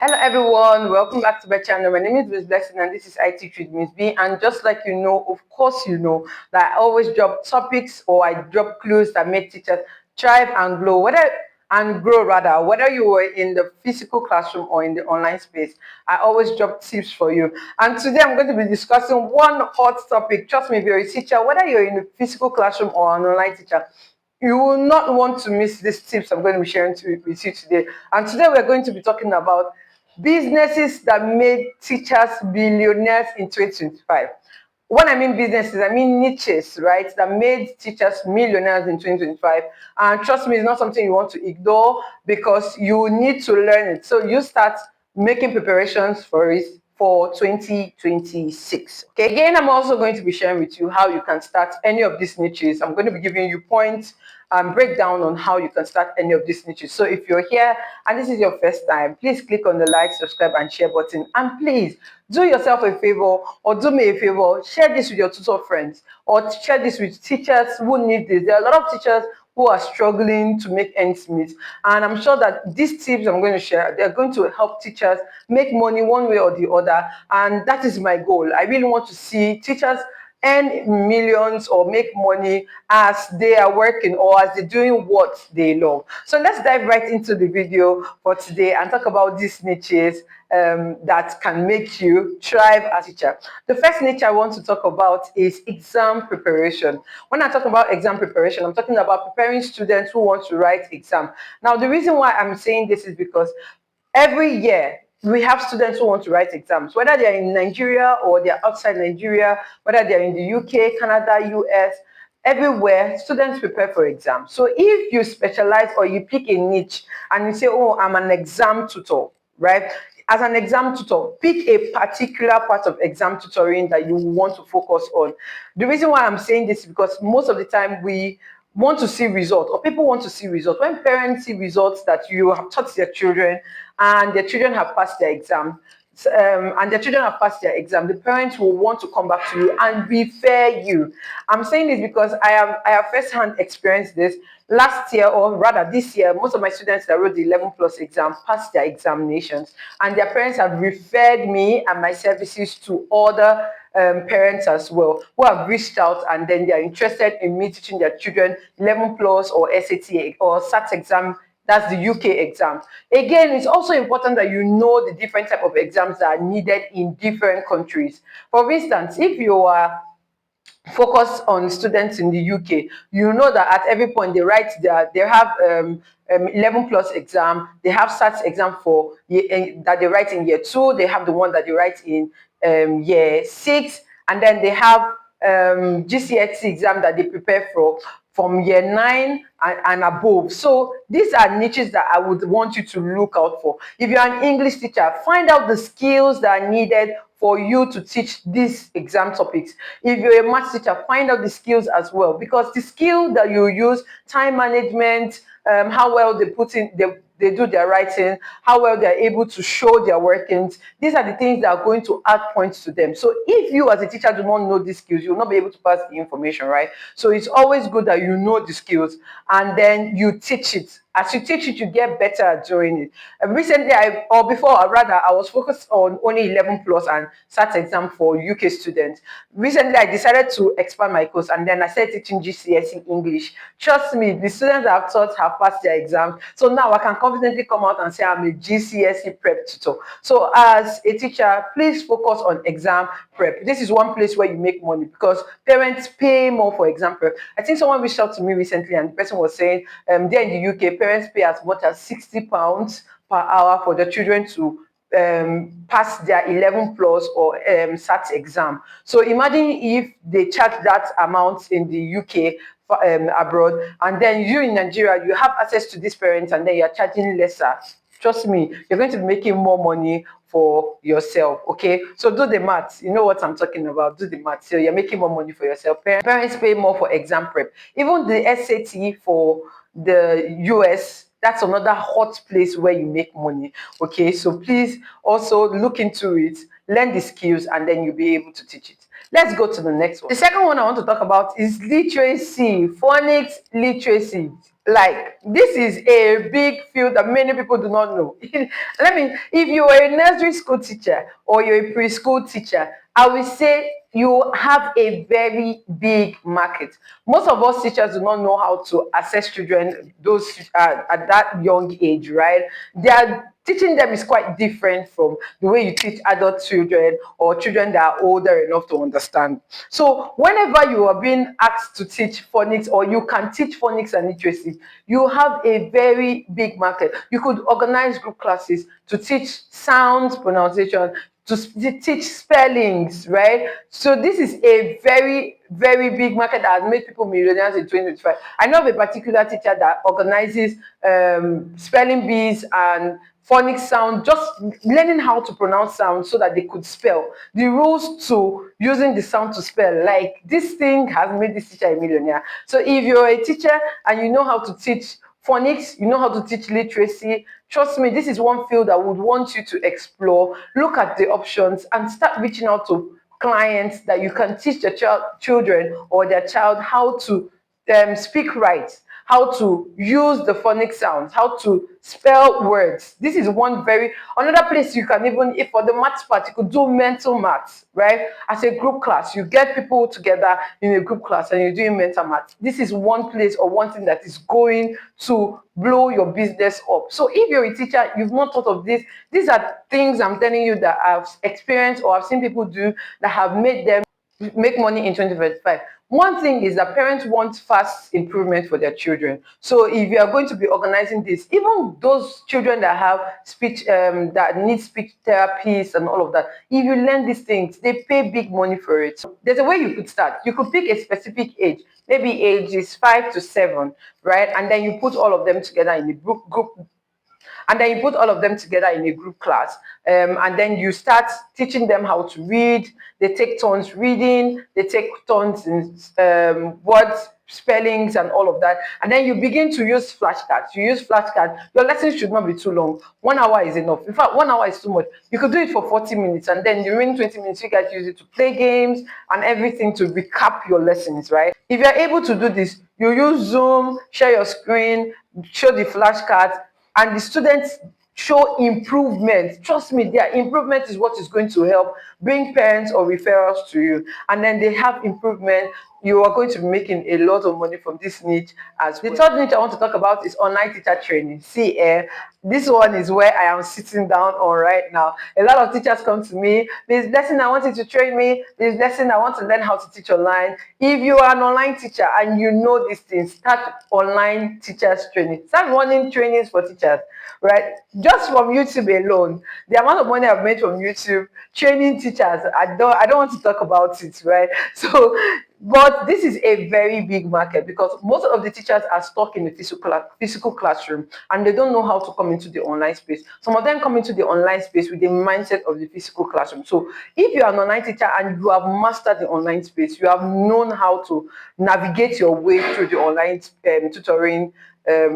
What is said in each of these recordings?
Hello everyone, welcome back to my channel. My name is Miss Blessing and this is iTeach with Miss B. And just like you know, of course you know that I always drop topics or I drop clues that make teachers thrive and grow, whether you were in the physical classroom or in the online space. I always drop tips for you. And today I'm going to be discussing one hot topic. Trust me, if you're a teacher, whether you're in a physical classroom or an online teacher, you will not want to miss these tips I'm going to be sharing with you today. And today we're going to be talking about businesses that made teachers billionaires in 2025. When I mean businesses, I mean niches, right, that made teachers millionaires in 2025. And trust me, it's not something you want to ignore because you need to learn it. So you start making preparations for it for 2026. Okay, again, I'm also going to be sharing with you how you can start any of these niches. I'm going to be giving you points and breakdown on how you can start any of these niches. So if you're here and this is your first time, please click on the like, subscribe, and share button. And please do yourself a favor or do me a favor, share this with your tutor friends or share this with teachers who need this. There are a lot of teachers who are struggling to make ends meet. And I'm sure that these tips I'm going to share, they're going to help teachers make money one way or the other. And that is my goal. I really want to see teachers earn millions or make money as they are working or as they're doing what they love. So let's dive right into the video for today and talk about these niches that can make you thrive as a teacher. The first niche I want to talk about is exam preparation. When I talk about exam preparation, I'm talking about preparing students who want to write exam. Now, the reason why I'm saying this is because every year we have students who want to write exams, whether they're in Nigeria or they're outside Nigeria, whether they're in the UK, Canada, US, everywhere, students prepare for exams. So if you specialize or you pick a niche and you say, oh, I'm an exam tutor, right? As an exam tutor, pick a particular part of exam tutoring that you want to focus on. The reason why I'm saying this is because most of the time we want to see results or people want to see results. When parents see results that you have taught their children and their children have passed their exam, the parents will want to come back to you and refer you. I'm saying this because I have first-hand experienced this. Last year, or rather this year, most of my students that wrote the 11 plus exam passed their examinations, and their parents have referred me and my services to other parents as well who have reached out and then they are interested in me teaching their children 11 plus or SAT or SAT exam. That's the UK exam. Again, it's also important that you know the different type of exams that are needed in different countries. For instance, if you are focused on students in the UK, you know that at every point they have 11 plus exam, they have SAT exam for that they write in year 2, they have the one that they write in year 6, and then they have GCSE exam that they prepare for from year 9 and above. So these are niches that I would want you to look out for. If you're an English teacher, find out the skills that are needed for you to teach these exam topics. If you're a math teacher, find out the skills as well, because the skill that you use, time management, how well they do their writing, how well they're able to show their workings. These are the things that are going to add points to them. So if you as a teacher do not know these skills, you'll not be able to pass the information, right? So it's always good that you know the skills and then you teach it. As you teach it, you get better at doing it. Recently, I was focused on only 11 plus and SAT exam for UK students. Recently, I decided to expand my course and then I started teaching GCSE English. Trust me, the students I've taught have passed their exam. So now I can confidently come out and say I'm a GCSE prep tutor. So as a teacher, please focus on exam prep. This is one place where you make money because parents pay more for exam prep. I think someone reached out to me recently and the person was saying there in the UK, parents pay as much as £60 per hour for their children to pass their 11 plus or SAT exam. So imagine if they charge that amount in the UK abroad, and then you in Nigeria, you have access to these parents and then you're charging lesser. Trust me, you're going to be making more money for yourself. Okay, so do the maths. You know what I'm talking about. Do the maths. So you're making more money for yourself. Parents pay more for exam prep. Even the SAT for the US, that's another hot place where you make money. Okay, so please also look into it, learn the skills, and then you'll be able to teach it. Let's go to the next one. The second one I want to talk about is literacy, phonics literacy. Like, this is a big field that many people do not know. If you are a nursery school teacher or you're a preschool teacher, I will say you have a very big market. Most of us teachers do not know how to assess children, those at that young age, right? They are teaching them is quite different from the way you teach adult children or children that are older enough to understand. So whenever you are being asked to teach phonics or you can teach phonics and literacy, you have a very big market. You could organize group classes to teach sounds, pronunciation, to teach spellings, right? So this is a very, very big market that has made people millionaires in 2025. I know of a particular teacher that organizes spelling bees and phonics sound, just learning how to pronounce sounds so that they could spell. The rules to using the sound to spell, like, this thing has made this teacher a millionaire. So if you're a teacher and you know how to teach phonics, you know how to teach literacy, trust me, this is one field I would want you to explore. Look at the options and start reaching out to clients that you can teach their children or their child how to speak right, how to use the phonic sounds, how to spell words. This is one very, another place you can even, if for the maths part, you could do mental maths, right? As a group class, you get people together in a group class and you're doing mental maths. This is one place or one thing that is going to blow your business up. So if you're a teacher, you've not thought of this, these are things I'm telling you that I've experienced or I've seen people do that have made them make money in 2025. One thing is that parents want fast improvement for their children. So if you are going to be organizing this, even those children that have speech, that need speech therapists and all of that, if you learn these things, they pay big money for it. So there's a way you could start. You could pick a specific age, maybe ages 5 to 7, right? And then you put all of them together in a group, and then you put all of them together in a group class, and then you start teaching them how to read. They take turns reading, they take turns in words, spellings, and all of that, and then you begin to use flashcards. You use flashcards. Your lessons should not be too long. 1 hour is enough. In fact, 1 hour is too much. You could do it for 40 minutes, and then the remaining 20 minutes you guys use it to play games and everything to recap your lessons, right? If you're able to do this, you use Zoom, share your screen, show the flashcards, and the students show improvement. Trust me, their improvement is what is going to help bring parents or referrals to you. And then they have improvement. You are going to be making a lot of money from this niche as well. The third niche I want to talk about is online teacher training. See, this one is where I am sitting down on right now. A lot of teachers come to me, "This lesson I want you to train me. This lesson I want to learn how to teach online." If you are an online teacher and you know these things, start online teachers training. Start running trainings for teachers, right? Just from YouTube alone, the amount of money I've made from YouTube training teachers, I don't want to talk about it, right? So, but this is a very big market because most of the teachers are stuck in the physical classroom and they don't know how to come into the online space. Some of them come into the online space with the mindset of the physical classroom. So if you are an online teacher and you have mastered the online space, you have known how to navigate your way through the online tutoring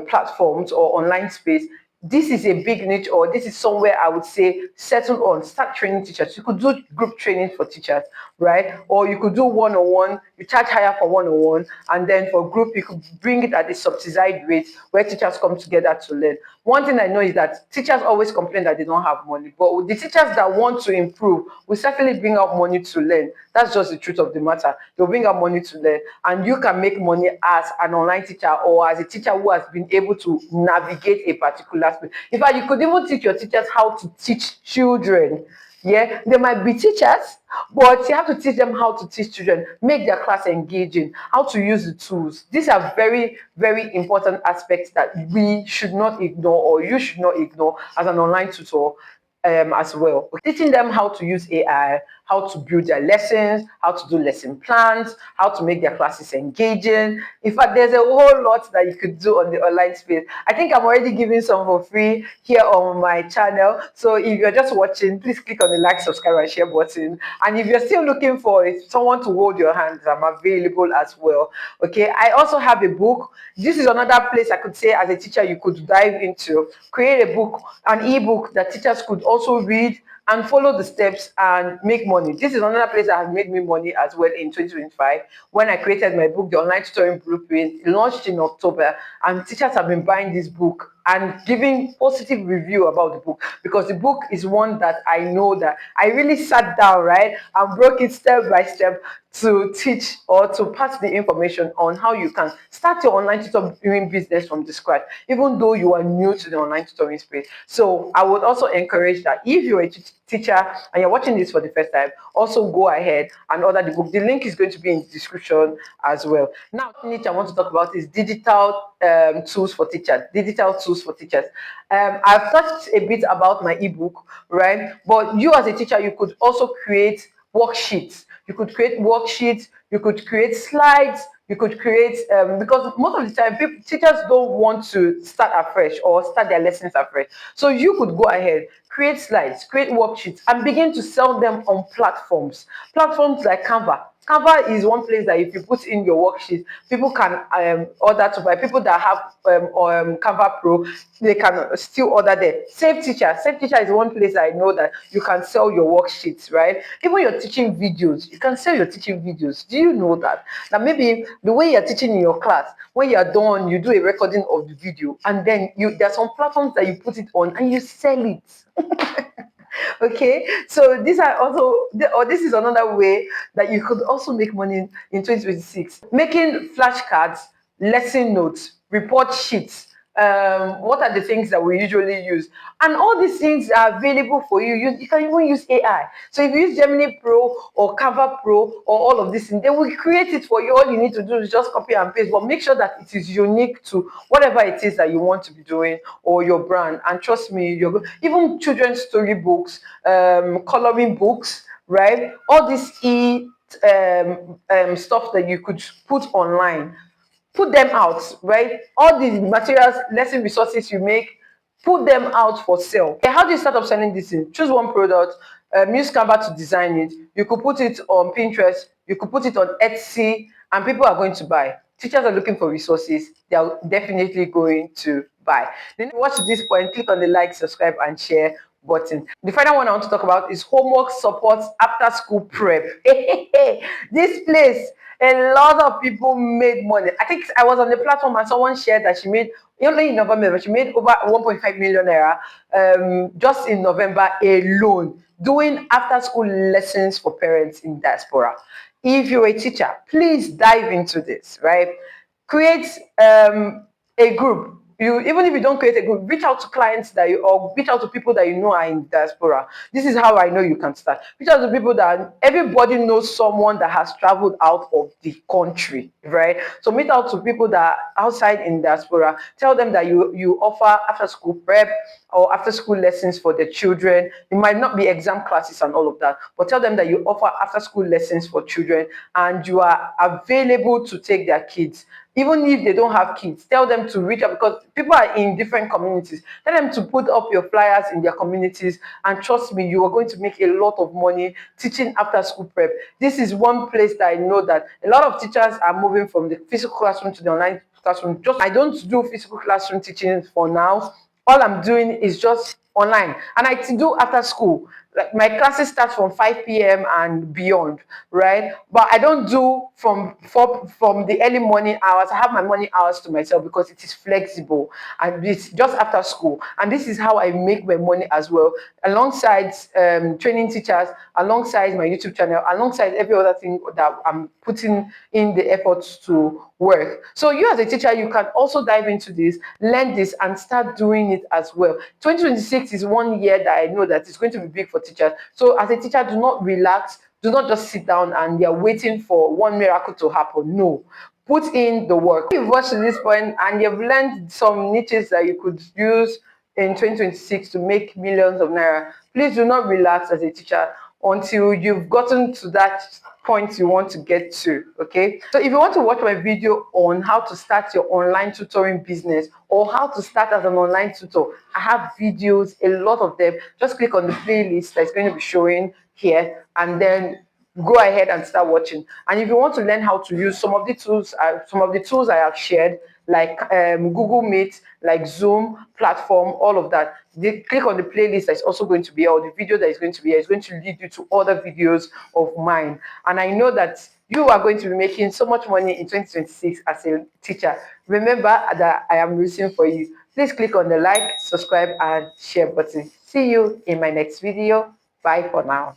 platforms or online space, this is a big niche, or this is somewhere I would say settle on, start training teachers. You could do group training for teachers, right? Or you could do one-on-one, you charge higher for one-on-one, and then for group, you could bring it at a subsidized rate where teachers come together to learn. One thing I know is that teachers always complain that they don't have money, but with the teachers that want to improve, we certainly bring out money to learn. That's just the truth of the matter. They'll bring out money to learn, and you can make money as an online teacher or as a teacher who has been able to navigate a particular space. In fact, you could even teach your teachers how to teach children. Yeah, they might be teachers, but you have to teach them how to teach children, make their class engaging, how to use the tools. These are very, very important aspects that we should not ignore, or you should not ignore as an online tutor as well. Teaching them how to use AI, how to build their lessons, how to do lesson plans, how to make their classes engaging. In fact, there's a whole lot that you could do on the online space. I think I'm already giving some for free here on my channel. So if you're just watching, please click on the like, subscribe, and share button. And if you're still looking for someone to hold your hands, I'm available as well. Okay, I also have a book. This is another place I could say as a teacher you could dive into. Create a book, an ebook that teachers could also read, and follow the steps and make money. This is another place that has made me money as well in 2025 when I created my book, The Online Tutoring Blueprint. It launched in October, and teachers have been buying this book and giving positive review about the book, because the book is one that I know that I really sat down, right, and broke it step by step to teach or to pass the information on how you can start your online tutoring business from the scratch, even though you are new to the online tutoring space. So I would also encourage that if you're a teacher and you're watching this for the first time, also go ahead and order the book. The link is going to be in the description as well. Now, niche I want to talk about is digital tools for teachers. Digital tools for teachers. I've touched a bit about my ebook, right? But you as a teacher, you could also create worksheets. You could create worksheets, you could create slides, you could create, because most of the time teachers don't want to start afresh or start their lessons afresh. So you could go ahead, create slides, create worksheets, and begin to sell them on platforms. Platforms like Canva. Canva is one place that if you put in your worksheet, people can order to buy. People that have Canva Pro, they can still order there. Save Teacher. Save Teacher is one place I know that you can sell your worksheets, right? Even your teaching videos, you can sell your teaching videos. Do you know that? Now maybe the way you're teaching in your class, when you're done, you do a recording of the video, and then there's some platforms that you put it on and you sell it. Okay, so these are also, or this is another way that you could also make money in 2026. Making flashcards, lesson notes, report sheets. What are the things that we usually use? And all these things are available for you. You can even use AI. So if you use Gemini Pro or Canva Pro or all of this, they will create it for you. All you need to do is just copy and paste, but make sure that it is unique to whatever it is that you want to be doing or your brand. And trust me, even children's storybooks, coloring books, right? All this stuff that you could put online, put them out, right? All the materials, lesson resources you make, put them out for sale. Okay, how do you start up selling this thing? Choose one product, use Canva to design it. You could put it on Pinterest, you could put it on Etsy, and people are going to buy. Teachers are looking for resources, they are definitely going to buy. Then watch this point, click on the like, subscribe, and share button. The final one I want to talk about is homework supports after school prep. This place, a lot of people made money. I think I was on the platform and someone shared that she made, only in November, but she made over 1.5 million naira just in November alone, doing after school lessons for parents in diaspora. If you're a teacher, please dive into this, right? Create a group. You, even if you don't create a group, reach out to clients that you, or reach out to people that you know are in diaspora. This is how I know you can start. Reach out to people that everybody knows someone that has traveled out of the country, right? So meet out to people that are outside in diaspora. Tell them that you offer after school prep or after school lessons for the children. It might not be exam classes and all of that, but tell them that you offer after school lessons for children and you are available to take their kids. Even if they don't have kids, tell them to reach out, because people are in different communities. Tell them to put up your flyers in their communities, and trust me, you are going to make a lot of money teaching after school prep. This is one place that I know that a lot of teachers are moving from the physical classroom to the online classroom. Just, I don't do physical classroom teaching for now. All I'm doing is just online, and I do after school. Like my classes start from 5 p.m. and beyond, right? But I don't do from the early morning hours. I have my morning hours to myself because it is flexible and it's just after school. And this is how I make my money as well, alongside training teachers, alongside my YouTube channel, alongside every other thing that I'm putting in the efforts to work. So you as a teacher, you can also dive into this, learn this, and start doing it as well. 2026 is one year that I know that it's going to be big for teachers. So as a teacher, do not relax. Do not just sit down and you're waiting for one miracle to happen. No. Put in the work. If you've watched to this point and you've learned some niches that you could use in 2026 to make millions of naira, please do not relax as a teacher until you've gotten to that point you want to get to. Okay, so if you want to watch my video on how to start your online tutoring business or how to start as an online tutor, I have videos, a lot of them. Just click on the playlist that's going to be showing here, and then go ahead and start watching. And if you want to learn how to use some of the tools I have shared, like Google Meet, like Zoom platform, all of that, click on the playlist that's also going to be here, or the video that is going to be here. It's going to lead you to other videos of mine. And I know that you are going to be making so much money in 2026 as a teacher. Remember that I am rooting for you. Please click on the like, subscribe, and share button. See you in my next video. Bye for now.